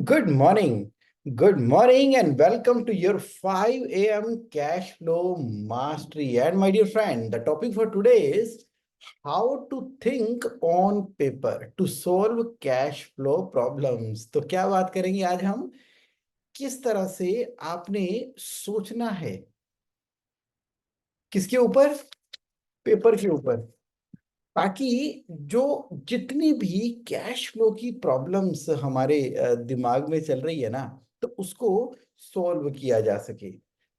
Good morning. Good morning and welcome to your 5 a.m. cash flow mastery. And my dear friend, the topic for today is how to think on paper to solve cash flow problems. तो क्या बात करेंगे आज हम किस तरह से आपने सोचना है किसके ऊपर पेपर के ऊपर ताकि जो जितनी भी कैश फ्लो की प्रॉब्लम्स हमारे दिमाग में चल रही है ना तो उसको सॉल्व किया जा सके।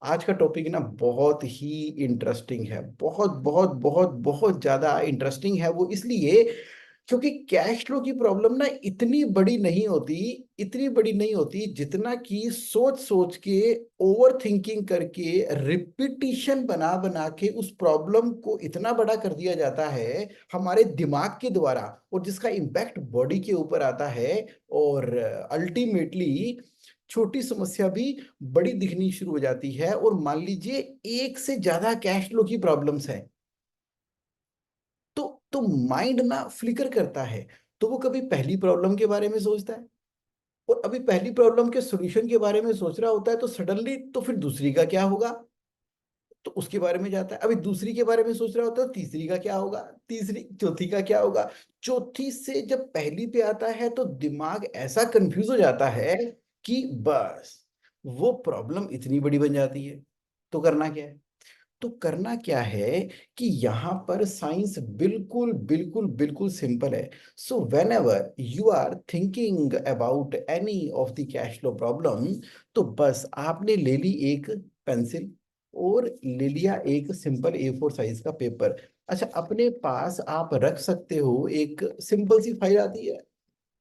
आज का टॉपिक ना बहुत ही इंटरेस्टिंग है, बहुत बहुत बहुत बहुत ज्यादा इंटरेस्टिंग है। वो इसलिए क्योंकि कैश फ्लो की प्रॉब्लम ना इतनी बड़ी नहीं होती जितना कि सोच सोच के, ओवर थिंकिंग करके, रिपीटिशन बना बना के उस प्रॉब्लम को इतना बड़ा कर दिया जाता है हमारे दिमाग के द्वारा, और जिसका इम्पैक्ट बॉडी के ऊपर आता है। और अल्टीमेटली छोटी समस्या भी बड़ी दिखनी शुरू हो जाती है। और मान लीजिए एक से ज्यादा कैश फ्लो की प्रॉब्लम्स है तो माइंड ना फ्लिकर करता है। तो वो कभी पहली प्रॉब्लम के बारे में सोचता है, और अभी पहली प्रॉब्लम के सॉल्यूशन के बारे में सोच रहा होता है, तो सडनली तो फिर दूसरी का क्या होगा, तो उसके बारे में जाता है। अभी दूसरी के बारे में सोच रहा होता है, तीसरी का क्या होगा, तीसरी चौथी का क्या होगा। चौथी से जब पहली पे आता है तो दिमाग ऐसा कंफ्यूज हो जाता है कि बस वो प्रॉब्लम इतनी बड़ी बन जाती है। तो करना क्या है? तो करना क्या है कि यहां पर साइंस बिल्कुल बिल्कुल बिल्कुल सिंपल है। So whenever you are thinking about any of the cash flow problem, तो बस आपने ले ली एक पेंसिल और ले लिया एक सिंपल A4 साइज का पेपर। अच्छा, अपने पास आप रख सकते हो एक सिंपल सी फाइल आती है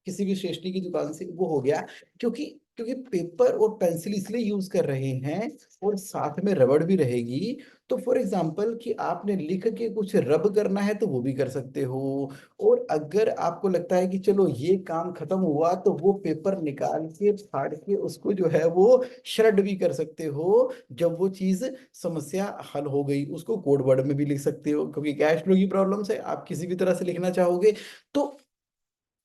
किसी भी स्टेशनरी की दुकान से, वो हो गया। क्योंकि क्योंकि पेपर और पेंसिल इसलिए यूज कर रहे हैं और साथ में रबड़ भी रहेगी। तो फॉर एग्जाम्पल कि आपने लिख के कुछ रब करना है तो वो भी कर सकते हो। और अगर आपको लगता है कि चलो ये काम खत्म हुआ, तो वो पेपर निकाल के फाड़ के उसको जो है वो श्रेड भी कर सकते हो। जब वो चीज समस्या हल हो गई, उसको कोड वर्ड में भी लिख सकते हो, क्योंकि कैश फ्लो की प्रॉब्लम्स है, आप किसी भी तरह से लिखना चाहोगे। तो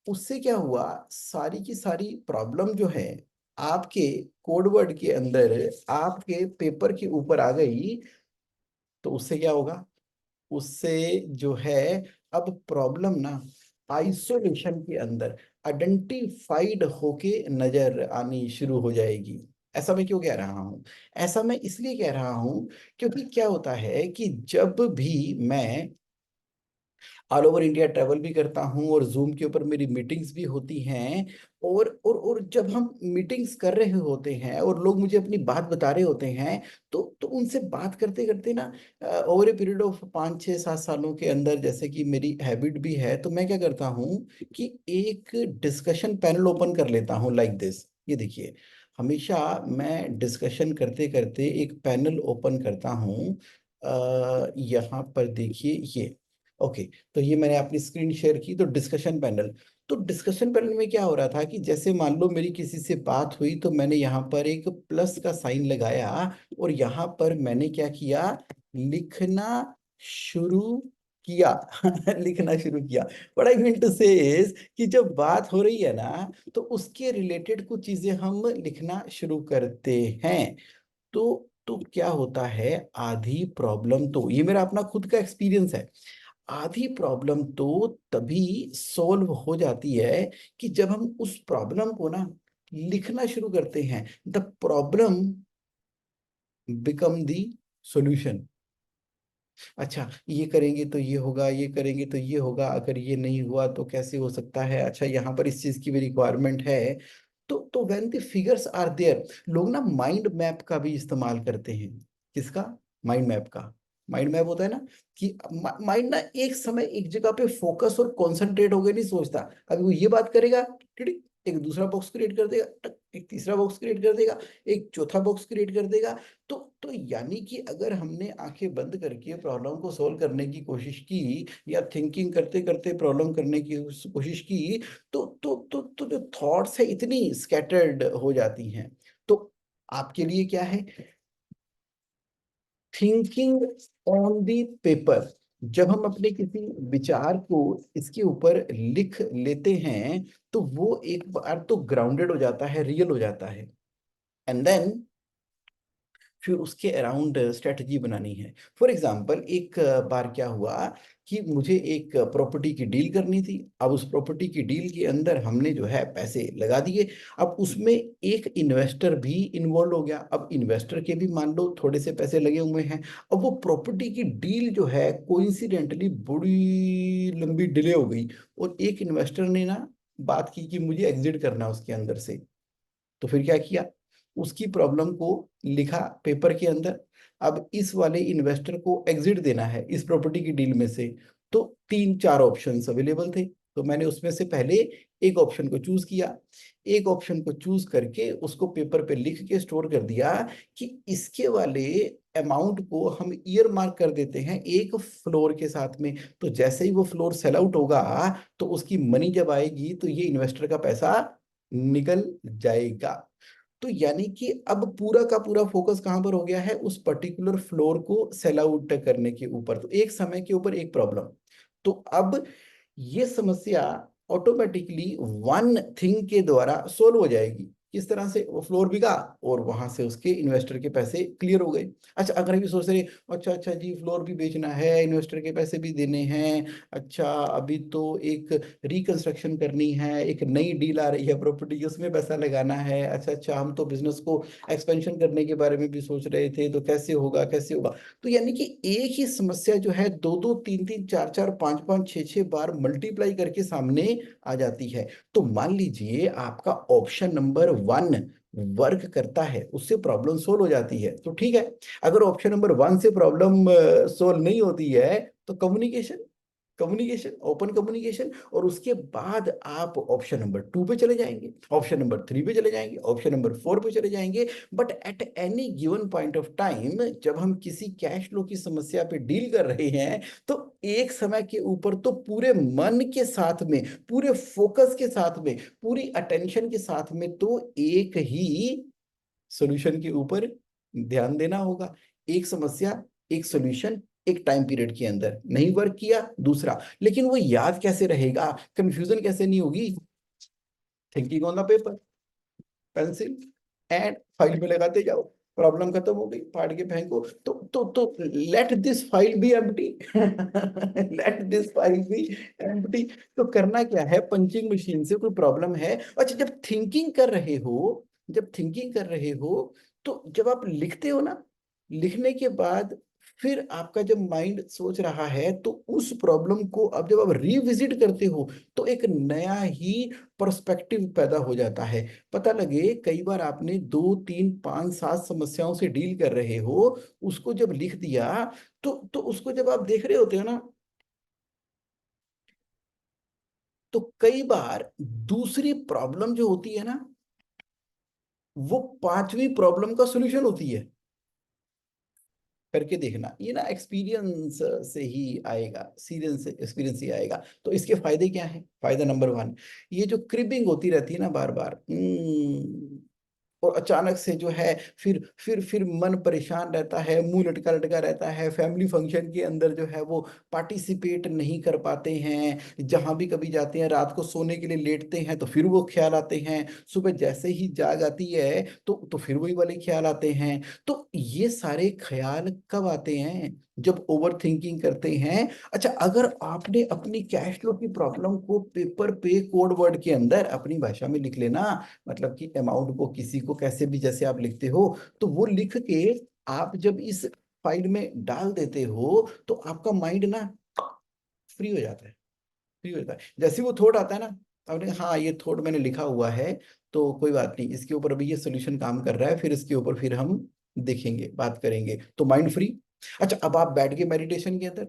उससे क्या हुआ, सारी की सारी प्रॉब्लम जो है आपके कोडवर्ड के अंदर आपके पेपर के ऊपर आ गई। तो उससे क्या होगा, उससे जो है अब प्रॉब्लम ना आइसोलेशन के अंदर आइडेंटिफाइड होके नजर आनी शुरू हो जाएगी। ऐसा मैं क्यों कह रहा हूं? ऐसा मैं इसलिए कह रहा हूं क्योंकि क्या होता है कि जब भी मैं ऑल ओवर इंडिया ट्रैवल भी करता हूँ और जूम के ऊपर मेरी मीटिंग्स भी होती हैं, और जब हम मीटिंग्स कर रहे होते हैं और लोग मुझे अपनी बात बता रहे होते हैं, तो उनसे बात करते करते ना ओवर ए पीरियड ऑफ 5 6 7 सालों के अंदर, जैसे कि मेरी हैबिट भी है, तो मैं क्या करता हूँ कि एक डिस्कशन पैनल ओपन कर लेता हूँ लाइक दिस। ये देखिए, हमेशा मैं डिस्कशन करते करते एक पैनल ओपन करता हूँ। यहाँ पर देखिए ये, ओके। तो ये मैंने अपनी स्क्रीन शेयर की, तो डिस्कशन पैनल। तो डिस्कशन पैनल में क्या हो रहा था कि जैसे मान लो मेरी किसी से बात हुई, तो मैंने यहाँ पर एक प्लस का साइन लगाया और यहाँ पर मैंने क्या किया, लिखना शुरू किया। लिखना शुरू किया। बट आई मीन टू से कि जब बात हो रही है ना, तो उसके रिलेटेड कुछ चीजें हम लिखना शुरू करते हैं। तो क्या होता है, आधी प्रॉब्लम तो ये मेरा अपना खुद का एक्सपीरियंस है, आधी प्रॉब्लम तो तभी सॉल्व हो जाती है कि जब हम उस प्रॉब्लम को ना लिखना शुरू करते हैं। The problem become the solution. अच्छा, ये करेंगे तो ये होगा, ये करेंगे तो ये होगा, अगर ये नहीं हुआ तो कैसे हो सकता है, अच्छा यहाँ पर इस चीज की भी रिक्वायरमेंट है। तो when the figures are there, लोग ना माइंड मैप का भी इस्तेमाल करते हैं। किसका? माइंड मैप का। माइंड मैप होता है ना कि माइंड ना एक समय एक जगह पे फोकस और कंसंट्रेट होकर नहीं सोचता। अभी वो ये बात करेगा, टिक, एक दूसरा बॉक्स क्रिएट कर देगा, टक, एक तीसरा बॉक्स क्रिएट कर देगा, एक चौथा बॉक्स क्रिएट कर देगा। तो यानी कि अगर हमने आंखें बंद करके प्रॉब्लम को सॉल्व करने की कोशिश की, या थिंकिंग करते करते प्रॉब्लम करने की कोशिश की, तो जो थॉट्स है इतनी स्कैटर्ड हो जाती हैं। तो आपके लिए क्या है, थिंकिंग ऑन द पेपर। जब हम अपने किसी विचार को इसके ऊपर लिख लेते हैं तो वो एक बार तो ग्राउंडेड हो जाता है, रियल हो जाता है, एंड देन फिर उसके अराउंड स्ट्रेटजी बनानी है। फॉर एग्जाम्पल, एक बार क्या हुआ कि मुझे एक प्रॉपर्टी की डील करनी थी। अब उस प्रॉपर्टी की डील के अंदर हमने जो है पैसे लगा दिए। अब उसमें एक इन्वेस्टर भी इन्वॉल्व हो गया। अब इन्वेस्टर के भी मान लो थोड़े से पैसे लगे हुए हैं। अब वो प्रॉपर्टी की डील जो है कोइंसिडेंटली बड़ी लंबी डिले हो गई, और एक इन्वेस्टर ने ना बात की कि मुझे एग्जिट करना है उसके अंदर से। तो फिर क्या किया, उसकी प्रॉब्लम को लिखा पेपर के अंदर। अब इस वाले इन्वेस्टर को एग्जिट देना है इस प्रॉपर्टी की डील में से। तो तीन चार ऑप्शंस अवेलेबल थे, तो मैंने उसमें से पहले एक ऑप्शन को चूज किया। एक ऑप्शन को चूज करके उसको पेपर पे लिख के स्टोर कर दिया कि इसके वाले अमाउंट को हम ईयर मार्क कर देते हैं एक फ्लोर के साथ में। तो जैसे ही वो फ्लोर सेल आउट होगा तो उसकी मनी जब आएगी तो ये इन्वेस्टर का पैसा निकल जाएगा। तो यानी कि अब पूरा का पूरा फोकस कहां पर हो गया है, उस पर्टिकुलर फ्लोर को सेल आउट करने के ऊपर। तो एक समय के ऊपर एक प्रॉब्लम। तो अब ये समस्या ऑटोमेटिकली वन थिंग के द्वारा सोल्व हो जाएगी। किस तरह से, वो फ्लोर बिका और वहां से उसके इन्वेस्टर के पैसे क्लियर हो गए। अच्छा, अगर अभी सोच रहे अच्छा अच्छा जी, फ्लोर भी बेचना है, इन्वेस्टर के पैसे भी देने हैं, अच्छा अभी तो एक रिकंस्ट्रक्शन करनी है, एक नई डील आ रही है प्रॉपर्टी की, उसमें पैसा लगाना है, अच्छा अच्छा हम तो बिजनेस को एक्सपेंशन करने के बारे में भी सोच रहे थे, तो कैसे होगा कैसे होगा। तो यानी कि एक ही समस्या जो है दो दो तीन तीन चार चार पांच पांच छह छह बार मल्टीप्लाई करके सामने आ जाती है। तो मान लीजिए आपका ऑप्शन नंबर वन वर्क करता है, उससे प्रॉब्लम सोल्व हो जाती है, तो ठीक है। अगर ऑप्शन नंबर वन से प्रॉब्लम सोल्व नहीं होती है तो कम्युनिकेशन, कम्युनिकेशन, ओपन कम्युनिकेशन, और उसके बाद आप ऑप्शन नंबर टू पे चले जाएंगे, ऑप्शन नंबर थ्री पे चले जाएंगे, ऑप्शन नंबर फोर पे चले जाएंगे। But at any given point of time जब हम किसी कैश फ्लो की समस्या पे डील कर रहे हैं तो एक समय के ऊपर तो पूरे मन के साथ में, पूरे फोकस के साथ में, पूरी अटेंशन के साथ में तो एक ही सॉल्यूशन के ऊपर ध्यान देना होगा। एक समस्या, एक सॉल्यूशन, एक टाइम पीरियड के अंदर नहीं वर्क किया, दूसरा। लेकिन वो याद कैसे रहेगा, कंफ्यूजन कैसे नहीं होगी, thinking on the paper, pencil and file में लगाते जाओ। प्रॉब्लम खत्म हो गई, फाड़ के फेंको। तो let this file B empty, let this file B empty. तो करना क्या है, पंचिंग मशीन से कोई प्रॉब्लम है, अच्छा जब थिंकिंग कर रहे हो, जब थिंकिंग कर रहे हो तो जब आप लिखते हो ना, लिखने के बाद फिर आपका जब माइंड सोच रहा है तो उस प्रॉब्लम को अब जब आप रिविजिट करते हो तो एक नया ही पर्सपेक्टिव पैदा हो जाता है। पता लगे कई बार आपने दो तीन पांच सात समस्याओं से डील कर रहे हो, उसको जब लिख दिया तो उसको जब आप देख रहे होते हो ना, तो कई बार दूसरी प्रॉब्लम जो होती है ना, वो पांचवी प्रॉब्लम का सॉल्यूशन होती है। करके देखना, ये ना एक्सपीरियंस से ही आएगा, सीरियस से एक्सपीरियंस ही आएगा। तो इसके फायदे क्या है, फायदा नंबर वन, ये जो क्रिबिंग होती रहती है ना बार बार, और अचानक से जो है फिर मन परेशान रहता है, मुंह लटका लटका रहता है, फैमिली फंक्शन के अंदर जो है वो पार्टिसिपेट नहीं कर पाते हैं, जहां भी कभी जाते हैं रात को सोने के लिए लेटते हैं तो फिर वो ख्याल आते हैं, सुबह जैसे ही जाग आती है तो फिर वही वाले ख्याल आते हैं। तो ये सारे ख्याल कब आते हैं, जब ओवर थिंकिंग करते हैं। अच्छा, अगर आपने अपनी कैश फ्लो की प्रॉब्लम को पेपर पे कोड वर्ड के अंदर अपनी भाषा में लिख लेना, मतलब कि अमाउंट को किसी को कैसे भी जैसे आप लिखते हो, तो वो लिख के आप जब इस फाइल में डाल देते हो तो आपका माइंड ना फ्री हो जाता है, फ्री हो जाता है। जैसे वो थॉट आता है ना, आपने कहा हाँ ये थॉट मैंने लिखा हुआ है, तो कोई बात नहीं, इसके ऊपर अभी ये सोल्यूशन काम कर रहा है, फिर इसके ऊपर फिर हम देखेंगे, बात करेंगे, तो माइंड फ्री। अच्छा, अब आप बैठ के मेडिटेशन के अंदर,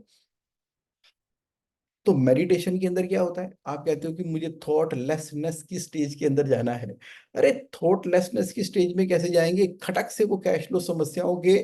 तो मेडिटेशन के अंदर क्या होता है, आप कहते हो कि मुझे थॉट लेसनेस की स्टेज के अंदर जाना है। अरे थॉट लेसनेस की स्टेज में कैसे जाएंगे, खटक से वो कैश फ्लो समस्याओं के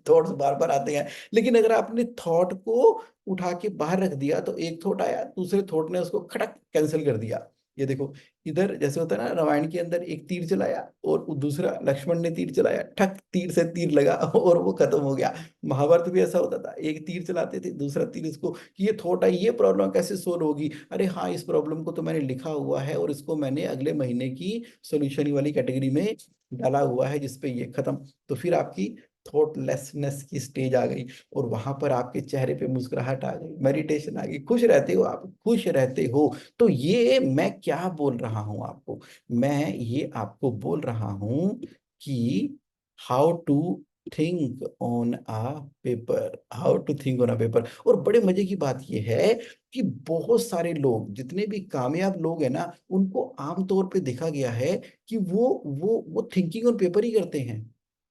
थॉट्स बार बार आते हैं। लेकिन अगर आपने थॉट को उठा के बाहर रख दिया तो एक थॉट आया, दूसरे थॉट ने उसको खटक कैंसिल कर दिया। ये देखो, इधर जैसे होता है ना रामायण के अंदर, एक तीर चलाया और दूसरा लक्ष्मण ने तीर चलाया, ठक तीर से तीर लगा और वो खत्म हो गया। महाभारत भी ऐसा होता था, एक तीर चलाते थे, दूसरा तीर इसको कि ये थॉट है, ये प्रॉब्लम कैसे सोल्व होगी, अरे हाँ इस प्रॉब्लम को तो मैंने लिखा हुआ है और इसको मैंने अगले महीने की सोल्यूशन वाली कैटेगरी में डाला हुआ है जिसपे ये खत्म। तो फिर आपकी थॉटलेसनेस की स्टेज आ गई और वहां पर आपके चेहरे पे मुस्कुराहट आ गई, मेडिटेशन आ गई, खुश रहते हो, आप खुश रहते हो। तो ये मैं क्या बोल रहा हूं आपको, मैं ये आपको बोल रहा हूं कि how to think on a paper, how to think on a paper. और बड़े मजे की बात ये है कि बहुत सारे लोग, जितने भी कामयाब लोग हैं ना, उनको आमतौर पे देखा गया है कि वो थिंकिंग ऑन पेपर ही करते हैं।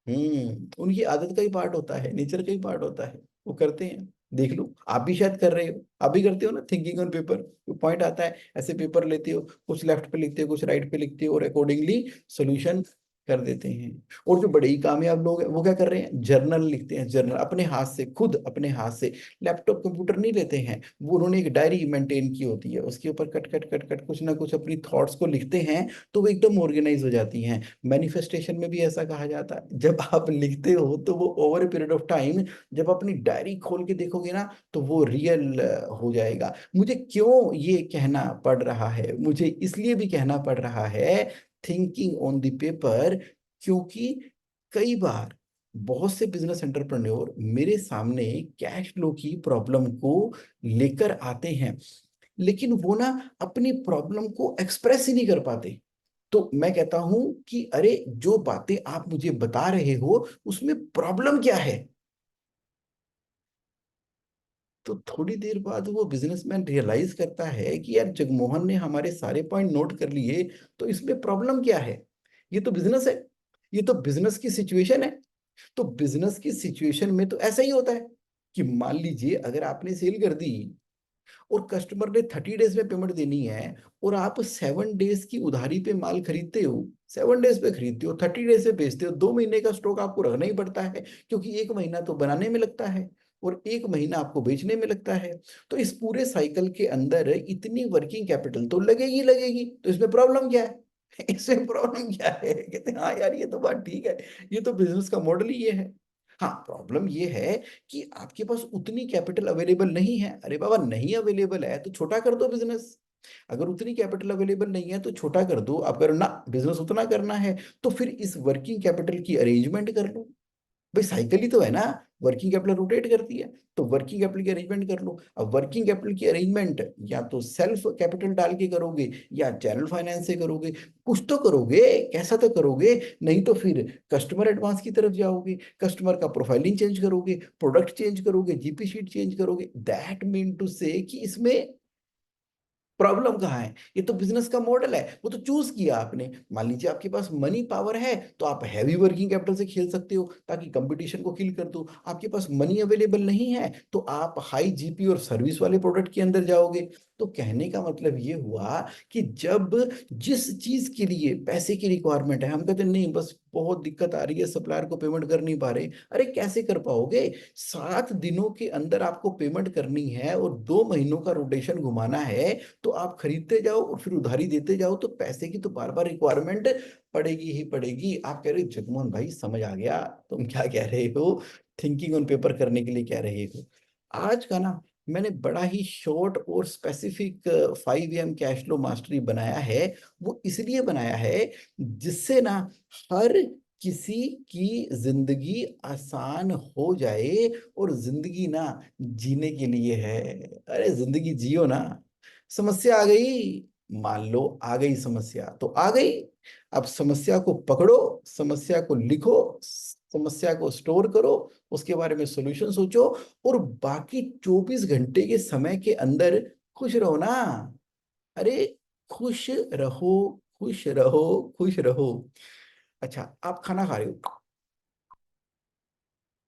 उनकी आदत का ही पार्ट होता है, नेचर का ही पार्ट होता है, वो करते हैं। देख लो, आप भी शायद कर रहे हो, आप भी करते हो ना थिंकिंग ऑन पेपर। पॉइंट आता है, ऐसे पेपर लेते हो, कुछ लेफ्ट पे लिखते हो, कुछ राइट पे लिखते हो और अकॉर्डिंगली सोल्यूशन कर देते हैं। और जो बड़े ही कामयाब लोग हैं वो क्या कर रहे हैं, जर्नल लिखते हैं, जर्नल अपने हाथ से, खुद अपने हाथ से। लैपटॉप कंप्यूटर नहीं लेते हैं वो, उन्होंने एक डायरी मेंटेन की होती है, उसके ऊपर कट कट कट कट कुछ ना कुछ अपनी थॉट्स को लिखते हैं, तो वो एकदम ऑर्गेनाइज हो जाती हैं। मैनिफेस्टेशन में भी ऐसा कहा जाता है, जब आप लिखते हो तो वो over a period of time, जब अपनी डायरी खोल के देखोगे ना, तो वो रियल हो जाएगा। मुझे क्यों ये कहना पड़ रहा है, मुझे इसलिए भी कहना पड़ रहा है थिंकिंग ऑन द पेपर, क्योंकि कई बार बहुत से बिजनेस एंटरप्रेन्योर मेरे सामने कैश फ्लो की प्रॉब्लम को लेकर आते हैं, लेकिन वो ना अपनी प्रॉब्लम को एक्सप्रेस ही नहीं कर पाते। तो मैं कहता हूं कि अरे जो बातें आप मुझे बता रहे हो उसमें प्रॉब्लम क्या है। तो थोड़ी देर बाद वो बिजनेसमैन रियलाइज करता है कि यार जगमोहन ने हमारे सारे पॉइंट नोट कर लिए, तो इसमें प्रॉब्लम क्या है, ये तो बिजनेस है, ये तो बिजनेस की सिचुएशन है। तो बिजनेस की सिचुएशन में तो ऐसा ही होता है कि मान लीजिए अगर आपने सेल कर दी और कस्टमर ने 30 डेज में पेमेंट देनी है, और आप 7 डेज की उधारी पे माल खरीदते हो, 7 डेज पे खरीदते हो, 30 डेज पे बेचते हो, 2 महीने का स्टॉक आपको रखना ही पड़ता है, क्योंकि 1 महीना तो बनाने में लगता है और 1 महीना आपको बेचने में लगता है। तो इस पूरे साइकिल के अंदर इतनी वर्किंग कैपिटल तो लगेगी लगेगी, तो इसमें प्रॉब्लम क्या है? इसमें प्रॉब्लम क्या है, कहते हैं हाँ यार ये तो बात ठीक है, ये तो बिजनेस का मॉडल ही ये है। हाँ, प्रॉब्लम ये है कि आपके पास उतनी कैपिटल अवेलेबल नहीं है। अरे बाबा, नहीं अवेलेबल है तो छोटा कर दो बिजनेस। अगर उतनी कैपिटल अवेलेबल नहीं है तो छोटा कर दो। अगर ना बिजनेस उतना करना है तो फिर इस वर्किंग कैपिटल की अरेंजमेंट कर लो। भाई साइकिल ही तो है ना, वर्किंग कैपिटल रोटेट करती है, तो वर्किंग कैपिटल की अरेंजमेंट कर लो। अब वर्किंग कैपिटल की अरेंजमेंट या तो सेल्फ कैपिटल डाल के करोगे या चैनल फाइनेंस से करोगे, कुछ तो करोगे, कैसा तो करोगे। नहीं तो फिर कस्टमर एडवांस की तरफ जाओगे, कस्टमर का प्रोफाइलिंग चेंज करोगे, प्रोडक्ट चेंज करोगे, जीपी शीट चेंज करोगे। दैट मीन टू से कि इसमें प्रॉब्लम कहाँ है, ये तो बिजनेस का मॉडल है, वो तो चूज किया आपने। मान लीजिए आपके पास मनी पावर है तो आप हैवी वर्किंग कैपिटल से खेल सकते हो ताकि कंपटीशन को किल कर दो। आपके पास मनी अवेलेबल नहीं है तो आप हाई जीपी और सर्विस वाले प्रोडक्ट के अंदर जाओगे। तो कहने का मतलब ये हुआ कि जब जिस चीज के लिए पैसे की रिक्वायरमेंट है, हम कहते हैं नहीं बस बहुत दिक्कत आ रही है, सप्लायर को पेमेंट कर नहीं पा रहे। अरे कैसे कर पाओगे, 7 दिनों के अंदर आपको पेमेंट करनी है और 2 महीनों का रोटेशन घुमाना है, तो आप खरीदते जाओ और फिर उधारी देते जाओ, तो पैसे की तो बार बार रिक्वायरमेंट पड़ेगी ही पड़ेगी। आप कह रहे हो जगमोहन भाई समझ आ गया, तुम क्या कह रहे हो, थिंकिंग ऑन पेपर करने के लिए कह रहे हो। आज का ना मैंने बड़ा ही शॉर्ट और specific 5 AM cash flow mastery बनाया है। वो इसलिए बनाया है जिससे ना हर किसी की जिंदगी आसान हो जाए, और जिंदगी ना जीने के लिए है। अरे जिंदगी जियो ना। समस्या आ गई, मान लो आ गई समस्या तो आ गई। अब समस्या को पकड़ो, समस्या को लिखो, समस्या को स्टोर करो, उसके बारे में सॉल्यूशन सोचो, और बाकी 24 घंटे के समय के अंदर खुश रहो ना। अरे खुश रहो, खुश रहो, खुश रहो। अच्छा, आप खाना खा रहे हो,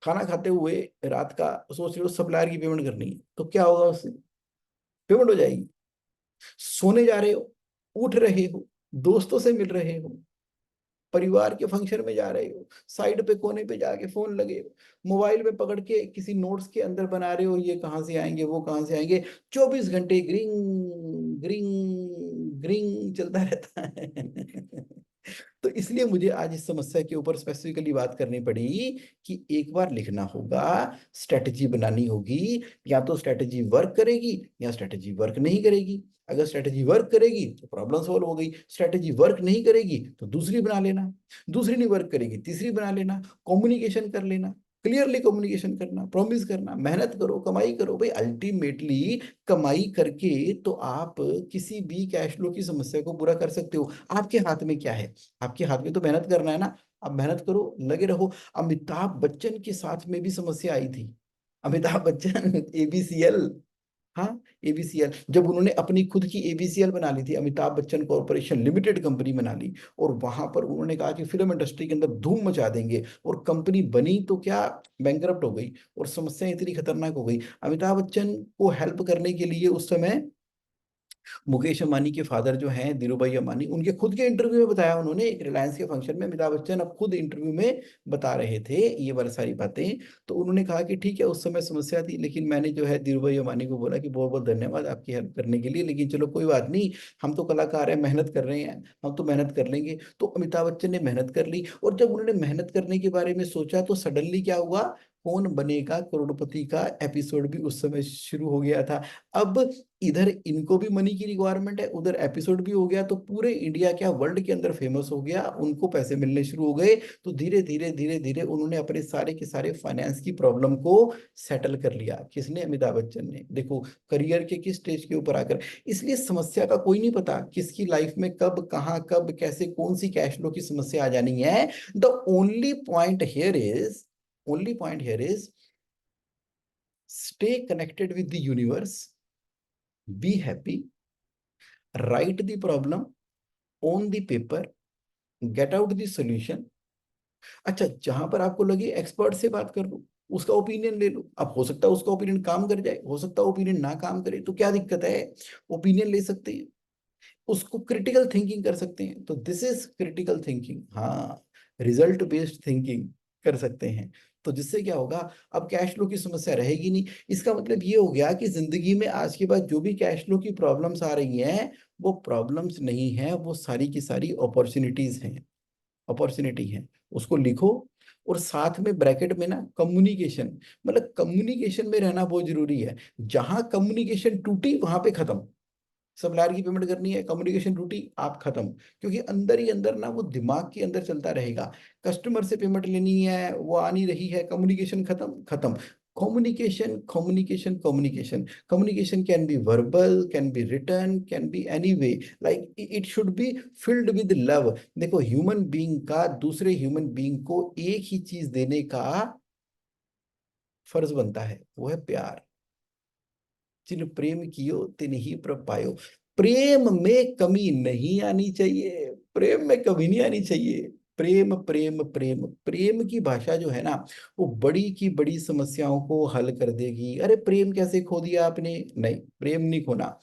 खाना खाते हुए रात का सोच रहे हो सप्लायर की पेमेंट करनी है, तो क्या होगा उससे, पेमेंट हो जाएगी। सोने जा रहे हो, उठ रहे हो, दोस्तों से मिल रहे हो, परिवार के फंक्शन में जा रहे हो, साइड पे कोने पे जाके फोन लगे हो, मोबाइल में पकड़ के किसी नोट्स के अंदर बना रहे हो, ये कहाँ से आएंगे वो कहाँ से आएंगे। 24 घंटे ग्रिंग ग्रिंग ग्रिंग चलता रहता है। तो इसलिए मुझे आज इस समस्या के ऊपर स्पेसिफिकली बात करनी पड़ी कि एक बार लिखना होगा, स्ट्रेटजी बनानी होगी, या तो स्ट्रेटजी वर्क करेगी या स्ट्रेटजी वर्क नहीं करेगी। अगर स्ट्रेटजी वर्क करेगी तो प्रॉब्लम सॉल्व हो गई, स्ट्रेटजी वर्क नहीं करेगी तो दूसरी बना लेना, दूसरी नहीं वर्क करेगी तीसरी बना लेना, कम्युनिकेशन कर लेना, क्लियरली कम्युनिकेशन करना, प्रॉमिस करना, मेहनत करो, कमाई करो। भाई अल्टीमेटली कमाई करके तो आप किसी भी कैश फ्लो की समस्या को पूरा कर सकते हो। आपके हाथ में क्या है? आपके हाथ में तो मेहनत करना है ना। आप मेहनत करो, लगे रहो। अमिताभ बच्चन के साथ में भी समस्या आई थी। अमिताभ बच्चन एबीसीएल, हाँ, एबीसीएल, जब उन्होंने अपनी खुद की एबीसीएल बना ली थी, Amitabh Bachchan corporation limited company बना ली, और वहां पर उन्होंने कहा कि फिल्म इंडस्ट्री के अंदर धूम मचा देंगे, और कंपनी बनी तो क्या, बैंकरप्ट हो गई, और समस्या इतनी खतरनाक हो गई। अमिताभ बच्चन को हेल्प करने के लिए उस समय मुकेश अंबानी के फादर जो हैं धीरू भाई अंबानी, उनके खुद के इंटरव्यू में बताया उन्होंने, एक रिलायंस के फंक्शन में अमिताभ बच्चन अब खुद इंटरव्यू में बता रहे थे ये वाली सारी बातें। तो उन्होंने कहा कि ठीक है उस समय समस्या थी, लेकिन मैंने जो है धीरू भाई अंबानी को बोला कि बहुत बहुत धन्यवाद आपकी हेल्प करने के लिए, लेकिन चलो कोई बात नहीं, हम तो कलाकार हैं, मेहनत कर रहे हैं, हम तो मेहनत कर लेंगे। तो अमिताभ बच्चन ने मेहनत कर ली, और जब उन्होंने मेहनत करने के बारे में सोचा तो सडनली क्या हुआ, कौन बनेगा करोड़पति का एपिसोड भी उस समय शुरू हो गया था। अब इधर इनको भी मनी की रिक्वायरमेंट है, उधर एपिसोड भी हो गया, तो पूरे इंडिया क्या वर्ल्ड के अंदर फेमस हो गया, उनको पैसे मिलने शुरू हो गए। तो धीरे धीरे धीरे धीरे उन्होंने अपने सारे के सारे फाइनेंस की प्रॉब्लम को सेटल कर लिया। किसने? अमिताभ बच्चन ने। देखो करियर के किस स्टेज के ऊपर आकर। इसलिए समस्या का कोई नहीं पता किसकी लाइफ में कब कहाँ कब कैसे कौन सी कैश फ्लो की समस्या आ जानी है। The only point here is, only point here is, stay connected with the universe, be happy, write the problem on the paper, get out the solution। अच्छा, जहां पर आपको लगे एक्सपर्ट से बात कर लो, उसका ओपिनियन ले लो। अब हो सकता है उसका ओपिनियन काम कर जाए, हो सकता है ओपिनियन ना काम करे, तो क्या दिक्कत है? ओपिनियन ले सकते हैं, उसको क्रिटिकल थिंकिंग कर सकते हैं। तो दिस इज क्रिटिकल थिंकिंग, हाँ, रिजल्ट बेस्ड थिंकिंग कर सकते हैं। तो जिससे क्या होगा, अब कैश फ्लो की समस्या रहेगी नहीं। इसका मतलब ये हो गया कि जिंदगी में आज के बाद जो भी कैश फ्लो की प्रॉब्लम्स आ रही हैं, वो प्रॉब्लम्स नहीं है, वो सारी की सारी अपॉर्चुनिटीज हैं, अपॉर्चुनिटी है। उसको लिखो, और साथ में ब्रैकेट में ना कम्युनिकेशन, मतलब कम्युनिकेशन में रहना बहुत जरूरी है। जहां कम्युनिकेशन टूटी वहां पे खत्म। सप्लायर की पेमेंट करनी है, कम्युनिकेशन टूटी, आप खत्म। क्योंकि अंदर ही अंदर ना वो दिमाग के अंदर चलता रहेगा। कस्टमर से पेमेंट लेनी है, वो आ नहीं रही है, कम्युनिकेशन खत्म, खत्म। Communication, communication, communication, communication can be verbal, can be written, can be any way, like it should be filled with love. देखो ह्यूमन बीइंग का दूसरे ह्यूमन बीइंग को एक ही चीज देने का फर्ज बनता है, वो है प्यार। जिन प्रेम कियो तिन ही प्रभ पायो। प्रेम में कमी नहीं आनी चाहिए, प्रेम में कमी नहीं आनी चाहिए। प्रेम प्रेम प्रेम, प्रेम की भाषा जो है ना, वो बड़ी की बड़ी समस्याओं को हल कर देगी। अरे प्रेम कैसे खो दिया आपने? नहीं, प्रेम नहीं खोना।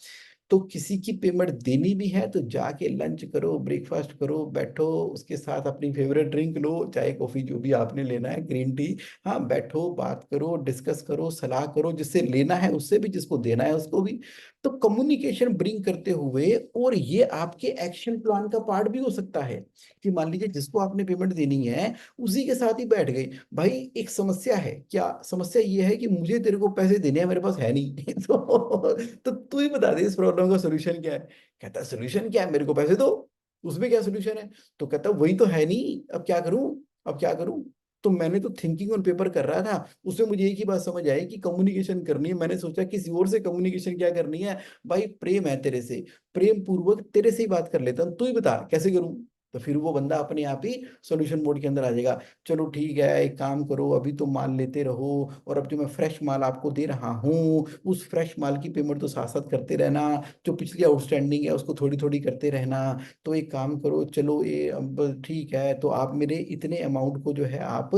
तो किसी की पेमेंट देनी भी है तो जाके लंच करो, ब्रेकफास्ट करो, बैठो, उसके साथ अपनी फेवरेट ड्रिंक लो, चाय कॉफी जो भी आपने लेना है, ग्रीन टी, हाँ, बैठो, बात करो, डिस्कस करो, सलाह करो, जिससे लेना है उससे भी, जिसको देना है उसको भी। तो कम्युनिकेशन ब्रिंग करते हुए, और ये आपके एक्शन प्लान का पार्ट भी हो सकता है कि मान लीजिए जिसको आपने पेमेंट देनी है उसी के साथ ही बैठ गई। भाई एक समस्या है, क्या समस्या ये है कि मुझे तेरे को पैसे देने हैं, मेरे पास है नहीं। तो तू ही बता दे इस प्रॉब्लम का सोल्यूशन क्या है। कहता है सोल्यूशन क्या है, मेरे को पैसे दो, उसमें क्या सोल्यूशन है? तो कहता है वही तो है नहीं, अब क्या करूं, अब क्या करूं? तो मैंने तो थिंकिंग ऑन पेपर कर रहा था, उसमें मुझे एक ही बात समझ आई कि कम्युनिकेशन करनी है। मैंने सोचा किसी और से कम्युनिकेशन क्या करनी है, भाई प्रेम है तेरे से, प्रेम पूर्वक तेरे से ही बात कर लेता हूँ, तू ही बता कैसे करूं। तो फिर वो बंदा अपने आप ही सॉल्यूशन मोड के अंदर आ जाएगा। चलो ठीक है, एक काम करो, अभी तो माल लेते रहो, और अब जो मैं फ्रेश माल आपको दे रहा हूँ उस फ्रेश माल की पेमेंट तो साथ साथ करते रहना, जो पिछली आउटस्टैंडिंग है उसको थोड़ी थोड़ी करते रहना। तो एक काम करो, चलो ये अब ठीक है, तो आप मेरे इतने अमाउंट को जो है आप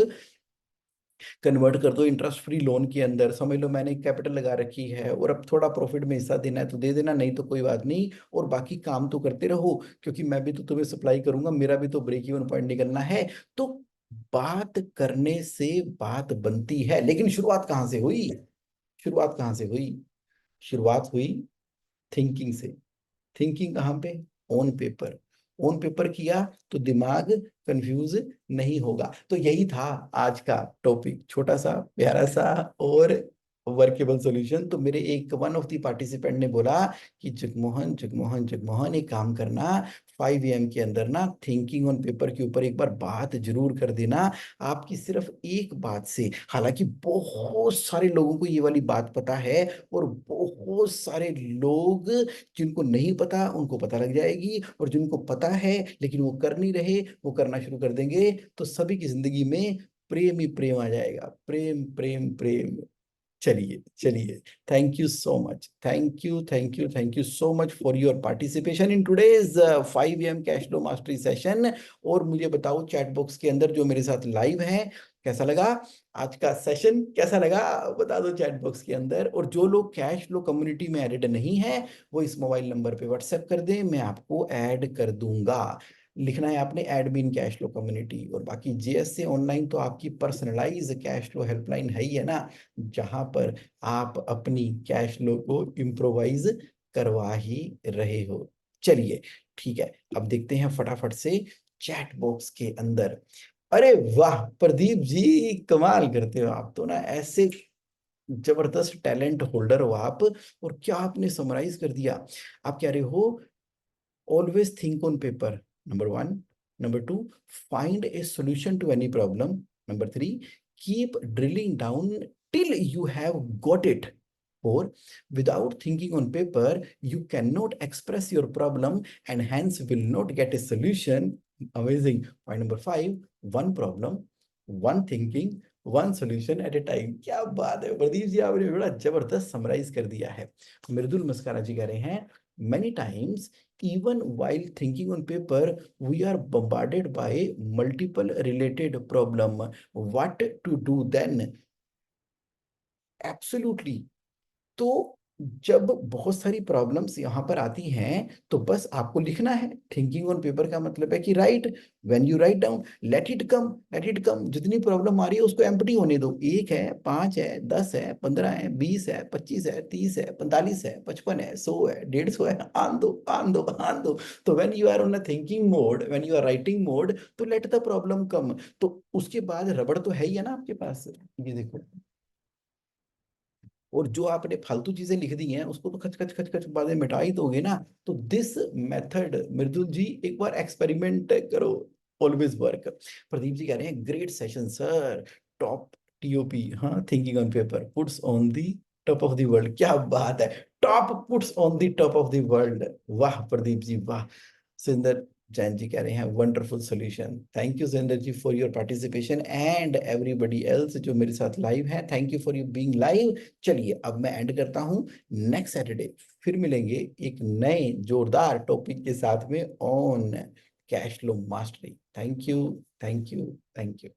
कन्वर्ट कर दो इंटरेस्ट फ्री लोन के अंदर। समझ लो मैंने कैपिटल लगा रखी है, और अब थोड़ा प्रॉफिट में हिस्सा देना है तो दे देना, नहीं तो कोई बात नहीं, और बाकी काम तो करते रहो, क्योंकि मैं भी तो तुम्हें सप्लाई करूंगा, मेरा भी तो ब्रेक इवन पॉइंट निकलना है। तो बात करने से बात बनती है, लेकिन शुरुआत कहाँ से हुई? शुरुआत कहाँ से हुई? शुरुआत हुई थिंकिंग से। थिंकिंग कहाँ पे? On paper. ऑन पेपर किया तो दिमाग कंफ्यूज नहीं होगा। तो यही था आज का टॉपिक, छोटा सा प्यारा सा और वर्केबल सॉल्यूशन। तो मेरे एक वन ऑफ द पार्टिसिपेंट ने बोला कि जगमोहन जगमोहन जगमोहन एक काम करना, 5 AM के अंदर ना थिंकिंग ऑन पेपर के ऊपर एक बार बात जरूर कर देना। आपकी सिर्फ एक बात से, हालांकि बहुत सारे लोगों को ये वाली बात पता है, और बहुत सारे लोग जिनको नहीं पता उनको पता लग जाएगी, और जिनको पता है लेकिन वो कर नहीं रहे वो करना शुरू कर देंगे, तो सभी की जिंदगी में प्रेम ही प्रेम आ जाएगा। प्रेम प्रेम प्रेम। चलिए चलिए, thank you so much, thank you thank you thank you so much for your participation in today's 5 AM cash flow mastery session. और मुझे बताओ चैट बॉक्स के अंदर जो मेरे साथ लाइव है, कैसा लगा आज का सेशन, कैसा लगा बता दो चैट बॉक्स के अंदर। और जो लोग कैश फ्लो कम्युनिटी में एडेड नहीं है वो इस मोबाइल नंबर पे व्हाट्सएप कर दें, मैं आपको ऐड कर दूंगा। लिखना है आपने एडमिन कैश फ्लो कम्युनिटी। और बाकी जेएस से ऑनलाइन तो आपकी पर्सनलाइज कैश फ्लो हेल्पलाइन है ही है ना, जहां पर आप अपनी कैश फ्लो को इम्प्रोवाइज करवा ही रहे हो। चलिए ठीक है, अब देखते हैं फटाफट से चैट बॉक्स के अंदर। अरे वाह प्रदीप जी, कमाल करते हो आप तो ना, ऐसे जबरदस्त टैलेंट होल्डर हो आप। और क्या आपने समराइज कर दिया। आप कह रहे हो always think on paper, number one. Number two, find a solution to any problem. Number three, keep drilling down till you have got it. Four, without thinking on paper, you cannot express your problem and hence will not get a solution. Amazing. Point number five, one problem, one thinking, one solution at a time. क्या बात है प्रदीप जी, आपने बड़ा जबरदस्त summarise कर दिया है। मृदुल mascara जी कह रहे हैं many times even while thinking on paper we are bombarded by multiple related problem, what to do then? Absolutely। तो जब बहुत सारी प्रॉब्लम्स यहाँ पर आती हैं तो बस आपको लिखना है। थिंकिंग ऑन पेपर का मतलब है कि right, when you write down, let it come, let it come. जितनी प्रॉब्लम आ रही है उसको एम्प्टी होने दो। एक है, पांच है, 10 है, 15 है, 20 है, 25 है, 30 है, 45 है, 55 है, 100 है, 150 है, आन दो आन दो आन दो। तो when you are on a thinking mode, when you are writing mode, तो लेट द प्रॉब्लम कम। तो उसके बाद रबड़ तो है ही है ना आपके पास, ये देखो। और जो आपने फालतू चीजें लिख दी हैं उसको तो खच खच खच खच बाद में मिटा ही दोगे ना। तो दिस मेथड मृदुल जी एक बार एक्सपेरिमेंट करो, ऑलवेज वर्क। प्रदीप जी कह रहे हैं great session sir, top T O P, हाँ thinking on paper puts on the top of the world. क्या बात है, top puts on the top of the world. वाह प्रदीप जी वाह। सुंदर जैन जी कह रहे हैं wonderful solution. Thank you Surendra ji for your participation and everybody else जो मेरे साथ लाइव है, thank you for you being live. चलिए अब मैं एंड करता हूं। नेक्स्ट सैटरडे फिर मिलेंगे एक नए जोरदार टॉपिक के साथ में on cash flow mastery. Thank you thank you thank you.